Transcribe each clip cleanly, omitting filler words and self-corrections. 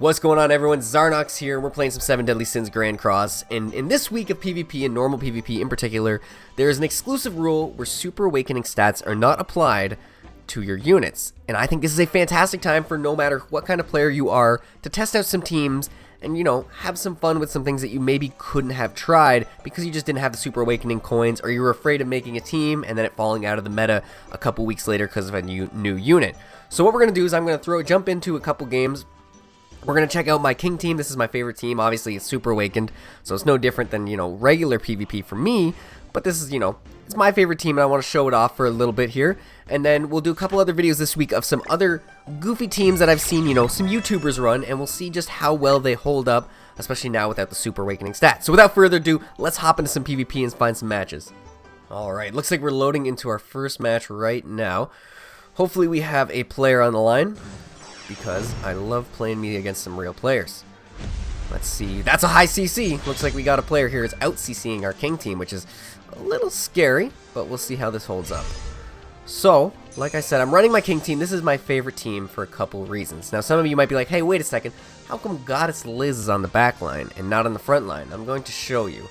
What's going on, everyone? Zarnox here. We're playing some 7 Deadly Sins Grand Cross, and in this week of PvP and normal PvP in particular, there is an exclusive rule where Super Awakening stats are not applied to your units. And I think this is a fantastic time for no matter what kind of player you are to test out some teams and, you know, have some fun with some things that you maybe couldn't have tried because you just didn't have the Super Awakening coins, or you were afraid of making a team and then it falling out of the meta a couple weeks later because of a new unit. So what we're going to do is I'm going to jump into a couple games. We're going to check out my King team. This is my favorite team. Obviously, it's Super Awakened, so it's no different than, you know, regular PvP for me. But this is, you know, it's my favorite team, and I want to show it off for a little bit here. And then we'll do a couple other videos this week of some other goofy teams that I've seen, you know, some YouTubers run, and we'll see just how well they hold up, especially now without the Super Awakening stats. So without further ado, let's hop into some PvP and find some matches. Alright, looks like we're loading into our first match right now. Hopefully we have a player on the line, because I love playing me against some real players. Let's see. That's a high CC. Looks like we got a player here who's out CCing our King team, which is a little scary, but we'll see how this holds up. So, like I said, I'm running my King team. This is my favorite team for a couple reasons. Now, some of you might be like, hey, wait a second. How come Goddess Liz is on the back line and not on the front line? I'm going to show you.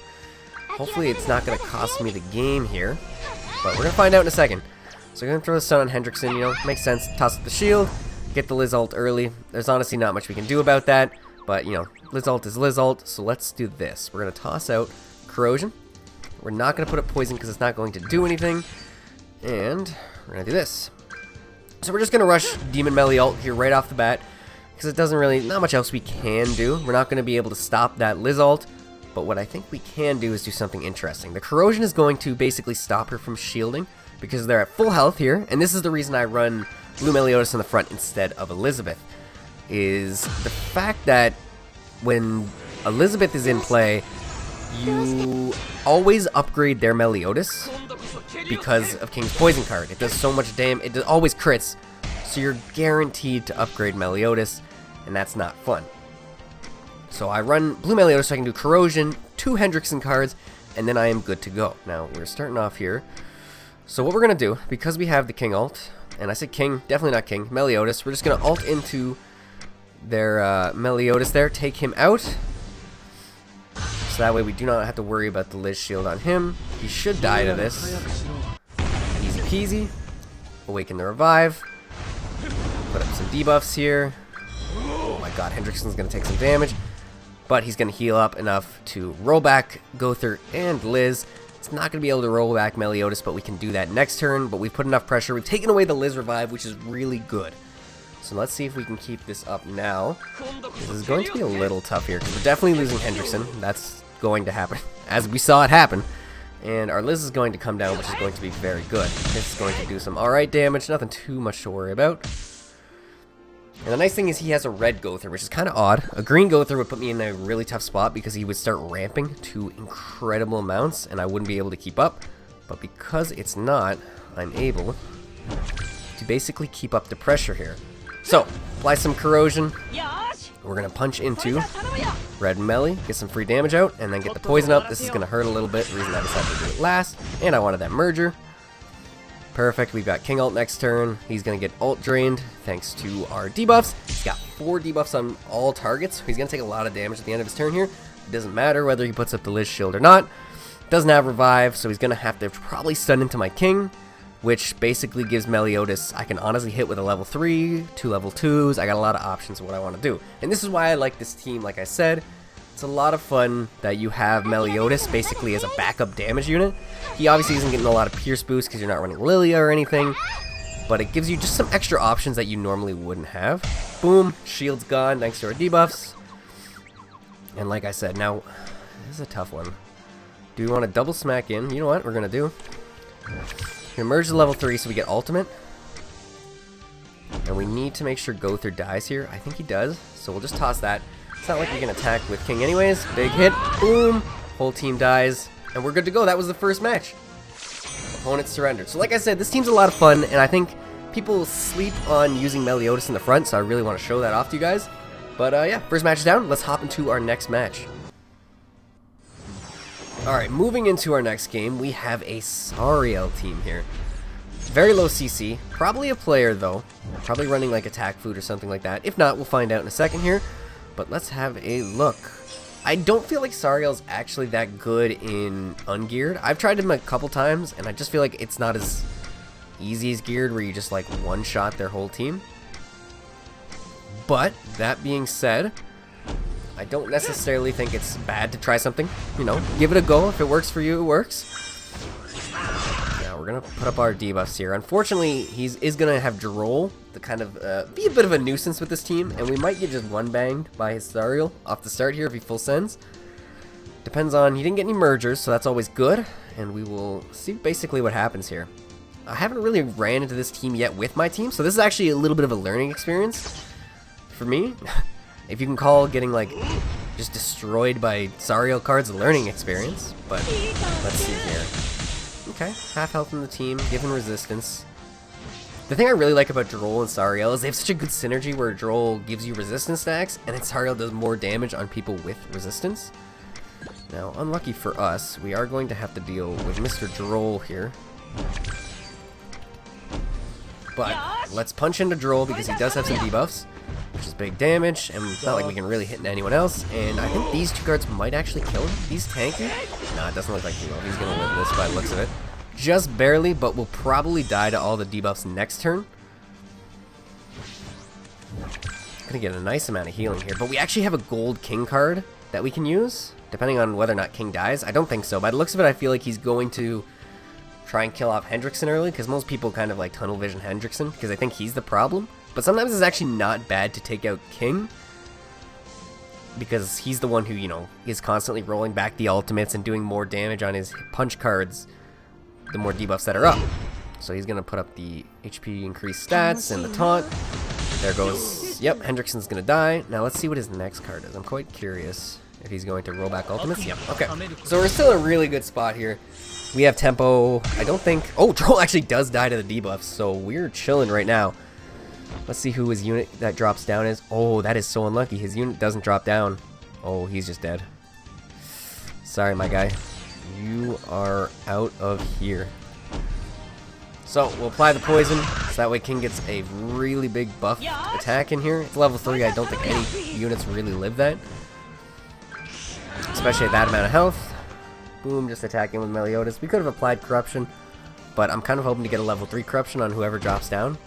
Hopefully it's not going to cost me the game here, but we're going to find out in a second. So we're going to throw the stun on Hendrickson, you know, makes sense. Toss up the shield. Get the Liz ult early. There's honestly not much we can do about that, but, you know, Liz ult is Liz ult, so let's do this. We're going to toss out Corrosion. We're not going to put up Poison because it's not going to do anything, and we're going to do this. So we're just going to rush Demon Melee ult here right off the bat because it doesn't really, not much else we can do. We're not going to be able to stop that Liz ult, but what I think we can do is do something interesting. The Corrosion is going to basically stop her from shielding because they're at full health here, and this is the reason I run Blue Meliodas in the front instead of Elizabeth, is the fact that when Elizabeth is in play, you always upgrade their Meliodas because of King's Poison card. It does so much damage, it always crits, so you're guaranteed to upgrade Meliodas, and that's not fun. So I run Blue Meliodas so I can do Corrosion, 2 Hendrickson cards, and then I am good to go. Now, we're starting off here. So what we're going to do, because we have the King ult, and I said King, definitely not King, Meliodas, we're just going to ult into their Meliodas there, take him out. So that way we do not have to worry about the Liz shield on him. He should die to this. Easy peasy. Awaken the Revive. Put up some debuffs here. Oh my god, Hendrickson's going to take some damage. But he's going to heal up enough to roll back Gother and Liz. It's not going to be able to roll back Meliodas, but we can do that next turn. But we've put enough pressure. We've taken away the Liz revive, which is really good. So let's see if we can keep this up now. This is going to be a little tough here, because we're definitely losing Hendrickson. That's going to happen, as we saw it happen. And our Liz is going to come down, which is going to be very good. This is going to do some alright damage, nothing too much to worry about. And the nice thing is he has a red Gother, which is kind of odd. A green Gother would put me in a really tough spot because he would start ramping to incredible amounts and I wouldn't be able to keep up. But because it's not, I'm able to basically keep up the pressure here. So, apply some Corrosion. We're going to punch into Red Melee, get some free damage out, and then get the Poison up. This is going to hurt a little bit, the reason I decided to do it last. And I wanted that Merger. Perfect, we've got King ult next turn. He's going to get ult drained thanks to our debuffs. He's got 4 debuffs on all targets. He's going to take a lot of damage at the end of his turn here. It doesn't matter whether he puts up the Liz shield or not. Doesn't have Revive, so he's going to have to probably stun into my King, which basically gives Meliodas, I can honestly hit with a level 3, 2 level 2s. I got a lot of options of what I want to do. And this is why I like this team, like I said. It's a lot of fun that you have Meliodas basically as a backup damage unit. He obviously isn't getting a lot of Pierce boost because you're not running Lilia or anything, but it gives you just some extra options that you normally wouldn't have. Boom, shield's gone thanks to our debuffs. And like I said, now, this is a tough one. Do we want to double smack in? You know what we're going to do? We're going to merge the level 3 so we get ultimate. And we need to make sure Gother dies here. I think he does, so we'll just toss that. It's not like we can attack with King anyways. Big hit. Boom. Whole team dies. And we're good to go. That was the first match. Opponent surrendered. So like I said, this team's a lot of fun. And I think people sleep on using Meliodas in the front. So I really want to show that off to you guys. But yeah, first match is down. Let's hop into our next match. Alright, moving into our next game, we have a Sariel team here. Very low CC. Probably a player, though. Probably running like attack food or something like that. If not, we'll find out in a second here. but let's have a look. I don't feel like Sariel's actually that good in Ungeared. I've tried him a couple times, and I just feel like it's not as easy as Geared, where you just like one-shot their whole team. But that being said, I don't necessarily think it's bad to try something. You know, give it a go. If it works for you, it works. Now we're gonna put up our debuffs here. Unfortunately, he is gonna have Droll to kind of be a bit of a nuisance with this team, and we might get just one banged by his Sariel off the start here if he full sends. Depends on, he didn't get any mergers, so that's always good, and we will see basically what happens here. I haven't really ran into this team yet with my team, so this is actually a little bit of a learning experience for me. If you can call getting like just destroyed by Sariel cards a learning experience, but let's see here. Okay, half health in the team, given resistance. The thing I really like about Droll and Sariel is they have such a good synergy where Droll gives you resistance stacks, and then Sariel does more damage on people with resistance. Now, unlucky for us, we are going to have to deal with Mr. Droll here. But let's punch into Droll because he does have some debuffs, which is big damage, and it's not like we can really hit anyone else. And I think these two cards might actually kill him. He's tanky. Nah, it doesn't look like he will. He's going to win this by the looks of it. Just barely, but will probably die to all the debuffs next turn. Gonna get a nice amount of healing here, but we actually have a gold king card that we can use, depending on whether or not king dies. I don't think so. By the looks of it, I feel like he's going to try and kill off Hendrickson early, because most people kind of like tunnel vision Hendrickson, because I think he's the problem. But sometimes it's actually not bad to take out king, because he's the one who, you know, is constantly rolling back the ultimates and doing more damage on his punch cards the more debuffs that are up. So he's gonna put up the HP increased stats and the taunt. There goes, yep, Hendrickson's gonna die. Now let's see what his next card is. I'm quite curious if he's going to roll back ultimates. Yep, okay. So we're still in a really good spot here. We have tempo. I don't think, oh, Droll actually does die to the debuffs, so we're chilling right now. Let's see who his unit that drops down is. Oh, that is so unlucky. His unit doesn't drop down. Oh, he's just dead. Sorry, my guy. You are out of here. So we'll apply the poison, so that way King gets a really big buff attack in here. It's level 3. I don't think any units really live that, especially at that amount of health. Boom, just attacking with Meliodas. We could have applied corruption, but I'm kind of hoping to get a level 3 corruption on whoever drops down.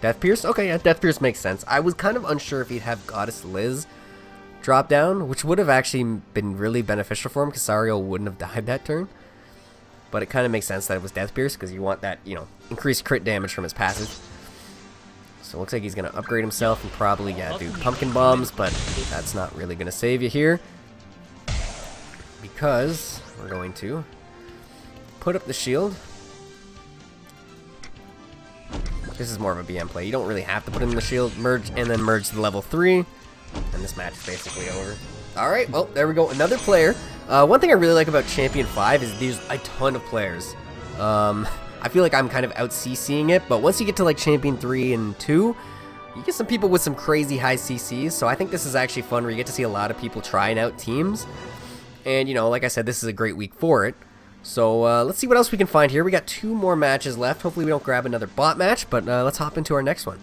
Death Pierce? Okay, yeah, Death Pierce makes sense. I was kind of unsure if he'd have Goddess Liz drop down, which would have actually been really beneficial for him because Sariel wouldn't have died that turn. But it kind of makes sense that it was Death Pierce because you want that, you know, increased crit damage from his passive. So it looks like he's going to upgrade himself and probably, yeah, do pumpkin bombs, but that's not really going to save you here because we're going to put up the shield. This is more of a BM play. You don't really have to put in the shield, merge, and then merge to level 3. And this match is basically over. Alright, well, there we go. Another player. One thing I really like about Champion 5 is there's a ton of players. I feel like I'm kind of out-CCing it, but once you get to like Champion 3 and 2, you get some people with some crazy high CCs, so I think this is actually fun where you get to see a lot of people trying out teams. And, you know, like I said, this is a great week for it. So, let's see what else we can find here. We got 2 more matches left. Hopefully we don't grab another bot match, but let's hop into our next one.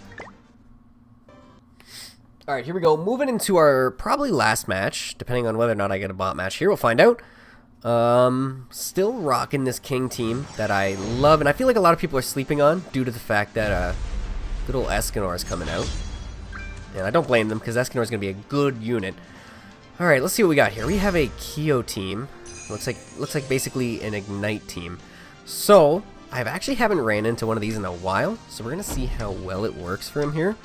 Alright, here we go. Moving into our probably last match, depending on whether or not I get a bot match here. We'll find out. Still rocking this King team that I love, and I feel like a lot of people are sleeping on due to the fact that good old Escanor is coming out. And I don't blame them, because Escanor is going to be a good unit. Alright, let's see what we got here. We have a Kyo team. Looks like basically an Ignite team. So, I actually haven't ran into one of these in a while, so we're going to see how well it works for him here.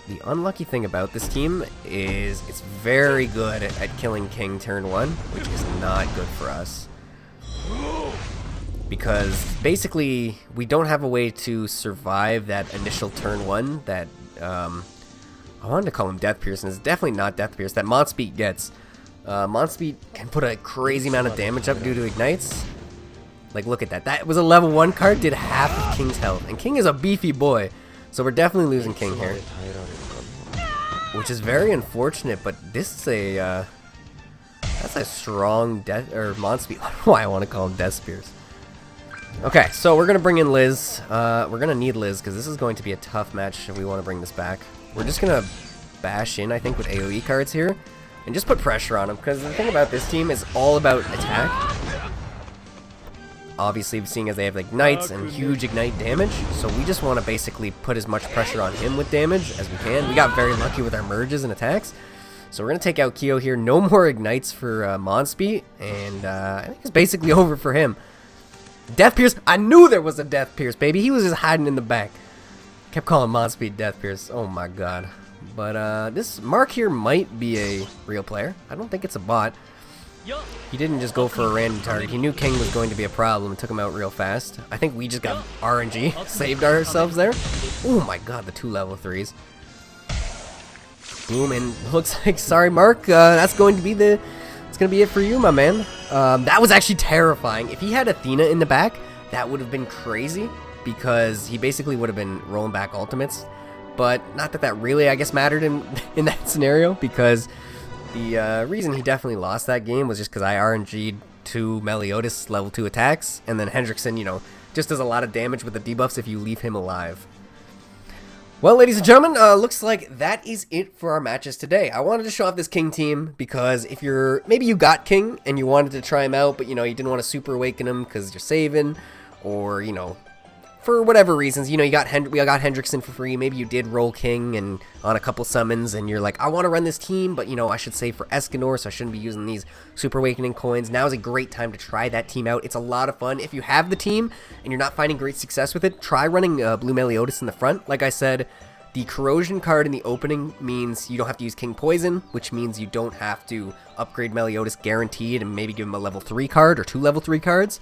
The unlucky thing about this team is it's very good at killing King turn 1, which is not good for us. Because basically, we don't have a way to survive that initial turn 1 that, I wanted to call him Death Pierce, and it's definitely not Death Pierce, that Monspeed gets. Monspeed can put a crazy amount of damage up due to Ignites. Like, look at that. That was a level 1 card, did half of King's health. And King is a beefy boy, so we're definitely losing King here. Which is very unfortunate, but this is a, that's a strong Death, or Monspeed. I don't know why I want to call him Death Spears. Okay, so we're going to bring in Liz. We're going to need Liz, because this is going to be a tough match if we want to bring this back. We're just going to bash in, I think, with AoE cards here and just put pressure on him, because the thing about this team is all about attack. Obviously, seeing as they have ignites and huge ignite damage, so we just want to basically put as much pressure on him with damage as we can. We got very lucky with our merges and attacks, so we're going to take out Kyo here. No more ignites for Monspeed, and I think it's basically over for him. Death Pierce, I knew there was a Death Pierce, baby. He was just hiding in the back. Kept calling Monspeed Death Pierce. Oh my god. But this Mark here might be a real player. I don't think it's a bot. He didn't just go for a random target. He knew King was going to be a problem and took him out real fast. I think we just got RNG, saved ourselves there. Oh my god, the 2 level 3s. Boom, and looks like, sorry Mark, that's going to be it's going to be it for you, my man. That was actually terrifying. If he had Athena in the back, that would have been crazy, because he basically would have been rolling back ultimates. But not that really, I guess, mattered in that scenario, because the reason he definitely lost that game was just because I RNG'd 2 Meliodas level 2 attacks, and then Hendrickson, you know, just does a lot of damage with the debuffs if you leave him alive. Well, ladies and gentlemen, looks like that is it for our matches today. I wanted to show off this King team because if maybe you got King and you wanted to try him out, but, you know, you didn't want to super awaken him because you're saving, or, you know, for whatever reasons, you know, we got Hendrickson for free. Maybe you did roll King and on a couple summons, and you're like, I want to run this team, but, you know, I should save for Escanor, so I shouldn't be using these Super Awakening coins. Now is a great time to try that team out. It's a lot of fun. If you have the team and you're not finding great success with it, try running Blue Meliodas in the front. Like I said, the Corrosion card in the opening means you don't have to use King Poison, which means you don't have to upgrade Meliodas guaranteed and maybe give him a level 3 card or 2 level 3 cards.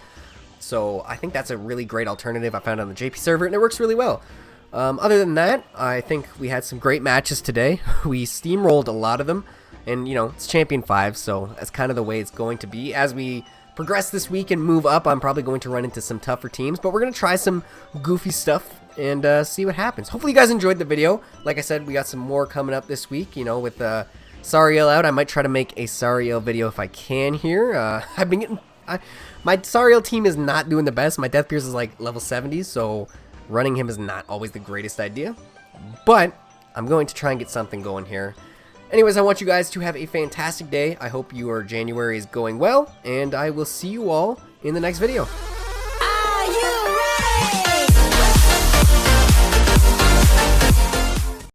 So I think that's a really great alternative I found on the JP server, and it works really well. Other than that, I think we had some great matches today. We steamrolled a lot of them, and, you know, it's Champion 5, so that's kind of the way it's going to be. As we progress this week and move up, I'm probably going to run into some tougher teams, but we're going to try some goofy stuff and see what happens. Hopefully you guys enjoyed the video. Like I said, we got some more coming up this week, you know, with Sariel out. I might try to make a Sariel video if I can here. I've been getting... my Sariel team is not doing the best. My Death Pierce is like level 70, so running him is not always the greatest idea. But I'm going to try and get something going here. Anyways, I want you guys to have a fantastic day. I hope your January is going well, and I will see you all in the next video.